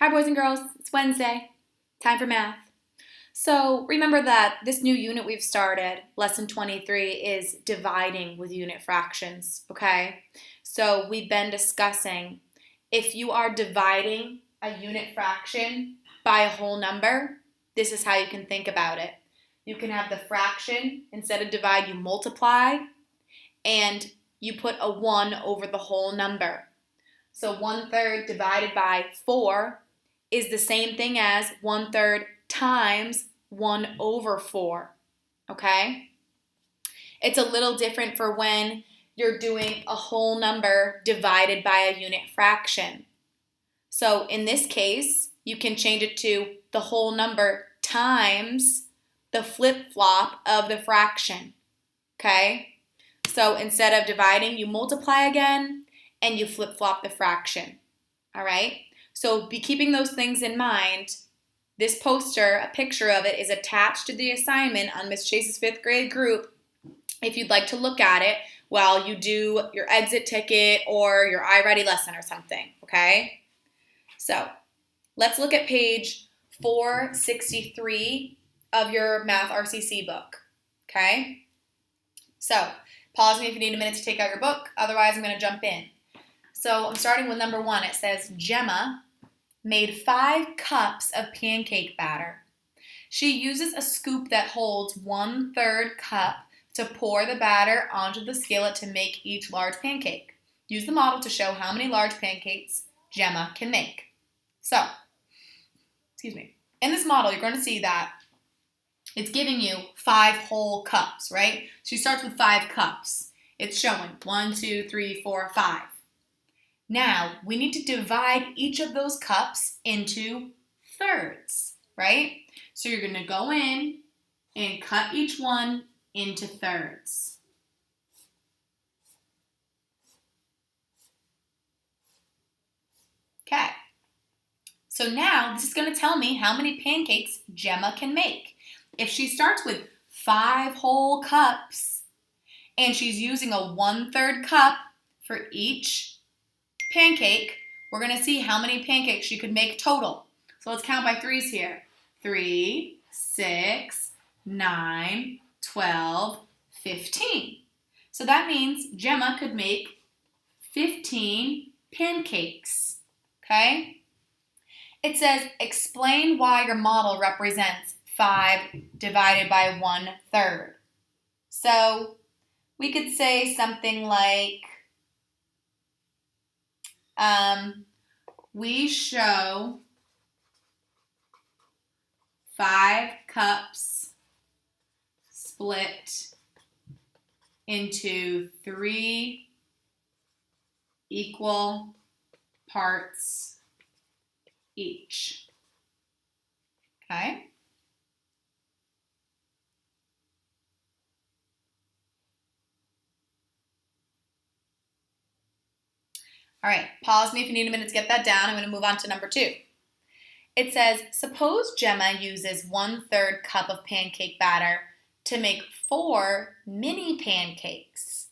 Hi, boys and girls. It's Wednesday. Time for math. So remember that this new unit we've started, lesson 23, is dividing with unit fractions, okay? So we've been discussing if you are dividing a unit fraction by a whole number, this is how you can think about it. You can have the fraction, instead of divide, you multiply, and you put a 1 over the whole number. So 1/3 divided by 4 is the same thing as 1/3 times 1 over 4, okay? It's a little different for when you're doing a whole number divided by a unit fraction. So in this case, you can change it to the whole number times the flip-flop of the fraction, okay? So instead of dividing, you multiply again, and you flip-flop the fraction, all right? So be keeping those things in mind. This poster, a picture of it, is attached to the assignment on Miss Chase's 5th grade group if you'd like to look at it while you do your exit ticket or your iReady lesson or something, okay? So let's look at page 463 of your Math RCC book, okay? So pause me if you need a minute to take out your book. Otherwise, I'm going to jump in. So I'm starting with number 1. It says, Gemma made 5 cups of pancake batter. She uses a scoop that holds 1/3 cup to pour the batter onto the skillet to make each large pancake. Use the model to show how many large pancakes Gemma can make. So, in this model, you're going to see that it's giving you 5 whole cups, right? She starts with 5 cups. It's showing 1, 2, 3, 4, 5. Now, we need to divide each of those cups into thirds, right? So you're going to go in and cut each one into thirds. Okay. So now this is going to tell me how many pancakes Gemma can make. If she starts with 5 whole cups and she's using a 1/3 cup for each pancake, we're going to see how many pancakes she could make total. So let's count by threes here. 3, 6, 9, 12, 15. So that means Gemma could make 15 pancakes, okay? It says, explain why your model represents 5 divided by 1/3. So we could say something like, we show 5 cups split into 3 equal parts each. Okay? All right, pause me if you need a minute to get that down. I'm going to move on to number 2. It says, suppose Gemma uses 1/3 cup of pancake batter to make 4 mini pancakes.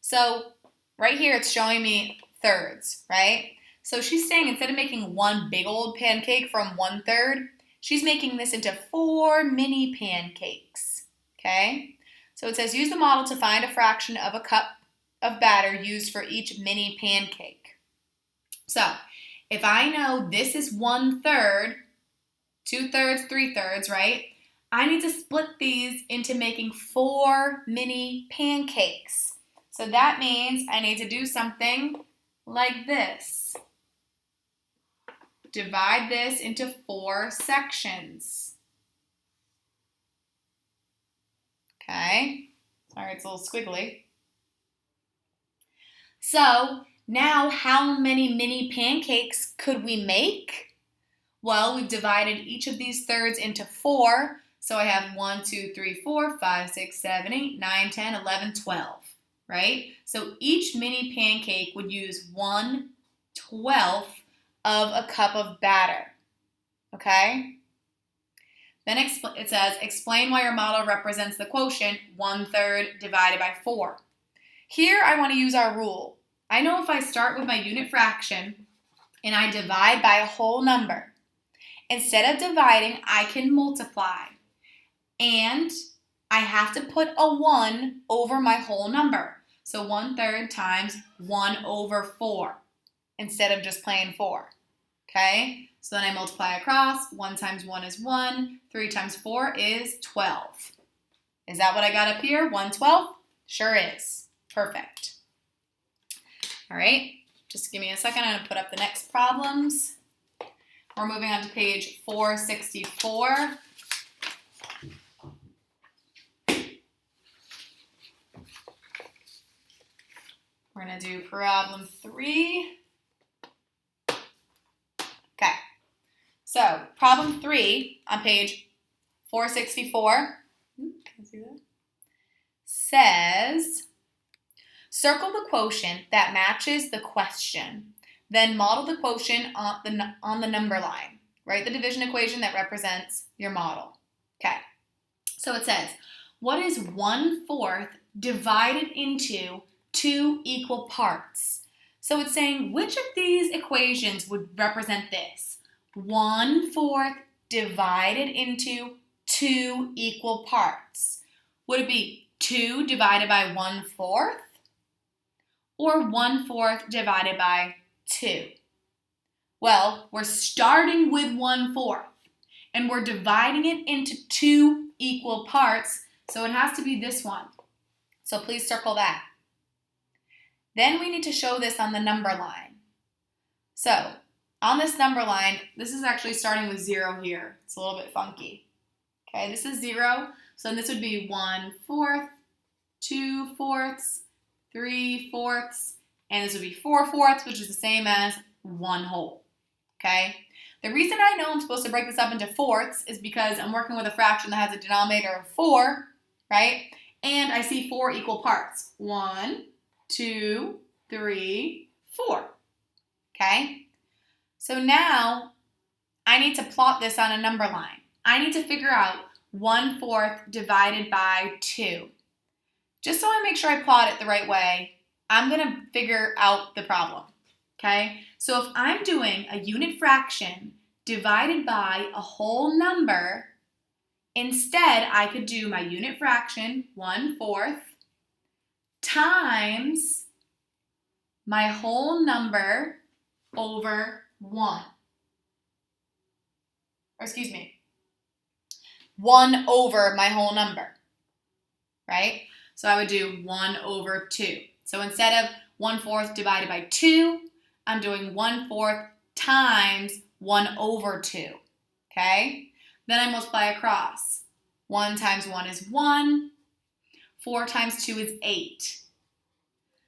So right here it's showing me thirds, right? So she's saying instead of making one big old pancake from 1/3, she's making this into 4 mini pancakes, okay? So it says, use the model to find a fraction of a cup of batter used for each mini pancake. So if I know this is 1/3, 2/3, 3/3, right? I need to split these into making 4 mini pancakes. So that means I need to do something like this. Divide this into 4 sections. Okay, sorry it's a little squiggly. So now how many mini pancakes could we make? Well, we've divided each of these thirds into 4. So I have 1, 2, 3, 4, 5, 6, 7, 8, 9, 10, 11, 12, right? So each mini pancake would use 1/12 of a cup of batter, okay? Then it says, explain why your model represents the quotient 1/3 divided by 4. Here I want to use our rule. I know if I start with my unit fraction and I divide by a whole number. Instead of dividing, I can multiply. And I have to put a 1 over my whole number. So 1/3 times 1 over 4 instead of just plain 4. Okay? So then I multiply across. 1 times 1 is 1. 3 times 4 is 12. Is that what I got up here? 1/12? Sure is. Perfect. All right. Just give me a second. I'm going to put up the next problems. We're moving on to page 464. We're going to do problem 3. Okay. So, problem 3 on page 464 can I see that? Says, circle the quotient that matches the question. Then model the quotient on the number line. Write the division equation that represents your model. Okay. So it says, what is 1/4 divided into 2 equal parts? So it's saying, which of these equations would represent this? 1/4 divided into 2 equal parts. Would it be 2 divided by 1/4? Or 1/4 divided by 2? Well, we're starting with 1/4 and we're dividing it into 2 equal parts, so it has to be this one. So please circle that. Then we need to show this on the number line. So on this number line, this is actually starting with 0 here. It's a little bit funky. Okay, this is 0, so then this would be 1/4, 2/4, 3/4, and this would be 4/4, which is the same as 1 whole. Okay? The reason I know I'm supposed to break this up into fourths is because I'm working with a fraction that has a denominator of 4, right? And I see 4 equal parts. 1, 2, 3, 4. Okay? So now I need to plot this on a number line. I need to figure out 1/4 divided by 2. Just so I make sure I plot it the right way, I'm going to figure out the problem. Okay? So if I'm doing a unit fraction divided by a whole number, instead I could do my unit fraction, 1/4, times my whole number over 1. Or excuse me, 1 over my whole number, right? So I would do 1 over 2. So instead of 1/4 divided by 2, I'm doing 1/4 times 1 over 2, okay? Then I multiply across. 1 times 1 is 1. 4 times 2 is 8.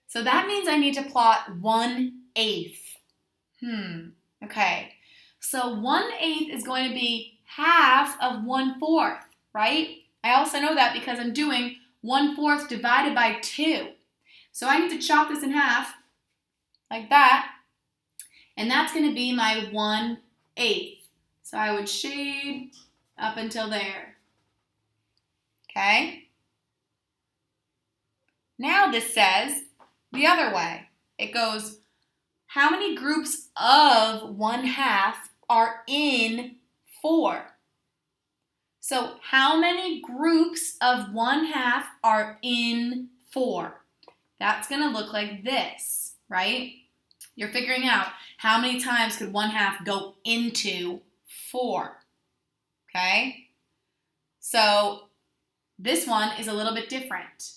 So that means I need to plot 1/8. Okay. So 1/8 is going to be half of 1/4, right? I also know that because I'm doing 1/4 divided by 2. So I need to chop this in half, like that, and that's going to be my 1/8. So I would shade up until there. Okay? Now this says the other way. It goes, how many groups of 1/2 are in 4? So how many groups of 1/2 are in 4? That's going to look like this, right? You're figuring out how many times could 1/2 go into 4, okay? So this one is a little bit different.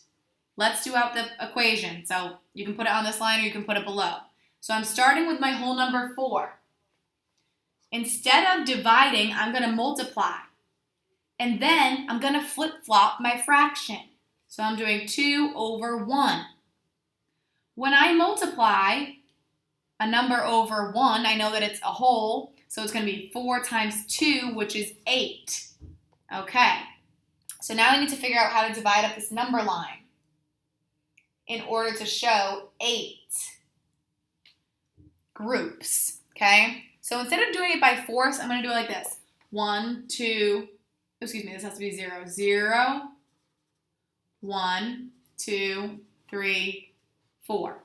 Let's do out the equation. So you can put it on this line or you can put it below. So I'm starting with my whole number 4. Instead of dividing, I'm going to multiply. And then I'm going to flip-flop my fraction. So I'm doing 2 over 1. When I multiply a number over 1, I know that it's a whole, so it's going to be 4 times 2, which is 8. Okay, so now I need to figure out how to divide up this number line in order to show 8 groups, okay? So instead of doing it by fourths, I'm going to do it like this. 1, 2, excuse me, this has to be 0. 0, 1, 2, 3, 4.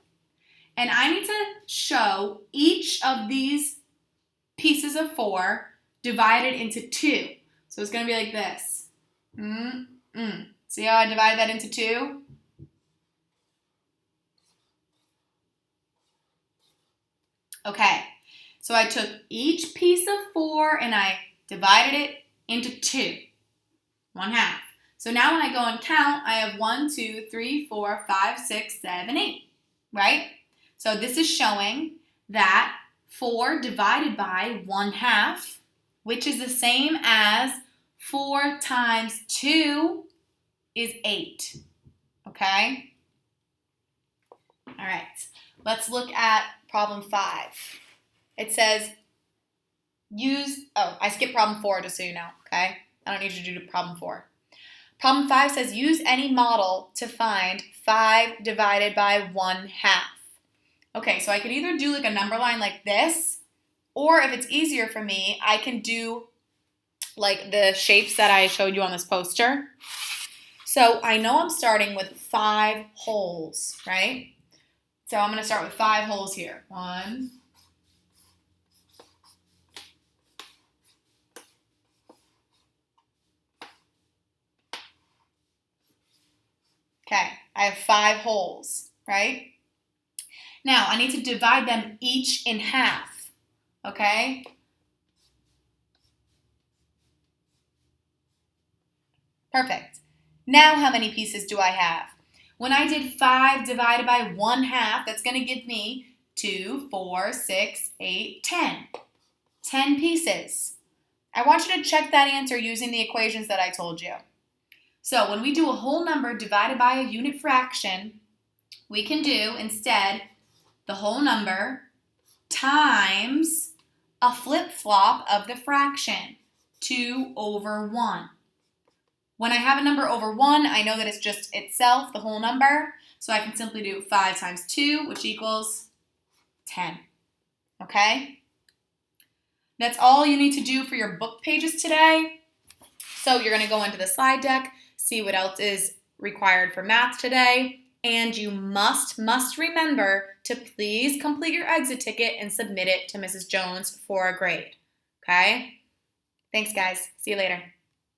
And I need to show each of these pieces of 4 divided into 2. So it's going to be like this. See how I divided that into 2? Okay, so I took each piece of 4 and I divided it into 2. 1/2. So now when I go and count, I have 1, 2, 3, 4, 5, 6, 7, 8, right? So this is showing that 4 divided by 1/2, which is the same as 4 times 2 is 8, okay? All right, let's look at problem 5. It says I skipped problem 4 just so you know, okay? I don't need you to do problem 4. Problem 5 says use any model to find 5 divided by 1/2. Okay, so I could either do like a number line like this, or if it's easier for me, I can do like the shapes that I showed you on this poster. So I know I'm starting with 5 holes, right? So I'm going to start with 5 holes here. 1, okay, I have 5 holes, right? Now I need to divide them each in half, okay? Perfect. Now how many pieces do I have? When I did 5 divided by 1/2, that's going to give me 2, 4, 6, 8, 10. 10 pieces. I want you to check that answer using the equations that I told you. So when we do a whole number divided by a unit fraction, we can do instead the whole number times a flip-flop of the fraction, 2 over 1. When I have a number over 1, I know that it's just itself, the whole number, so I can simply do 5 times 2, which equals 10, okay? That's all you need to do for your book pages today. So you're going to go into the slide deck, see what else is required for math today, and you must remember to please complete your exit ticket and submit it to Mrs. Jones for a grade, okay? Thanks, guys. See you later.